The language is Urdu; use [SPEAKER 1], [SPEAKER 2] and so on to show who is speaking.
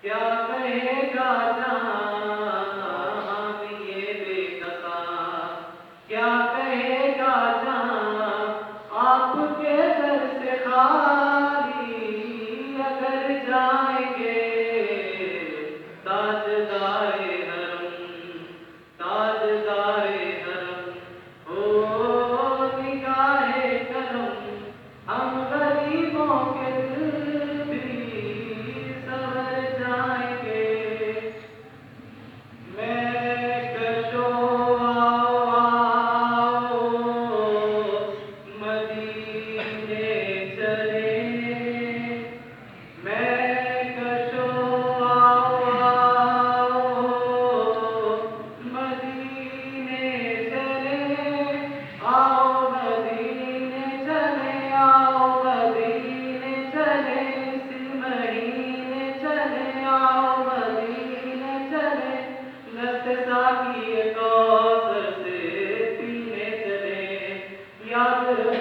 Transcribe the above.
[SPEAKER 1] کیا کہے گا جان یہ بے قصا، کیا کہے گا جان آپ کے در سے خالی اگر جائیں گے تاجدار حرم، تاجدار حرم ہو نگاہ کرم، ہم غریبوں کے دل بھی سنور جائیں گے۔ میں کشو آؤ مدینے چلے، میں کشو آؤ مدینے چلے، آؤ مدینے چلے، آؤ مدینے چلے، اسی مہینے چلے، آؤ مدینے چلے، دست ساقی کوثر سے پینے چلے، یاد رکھو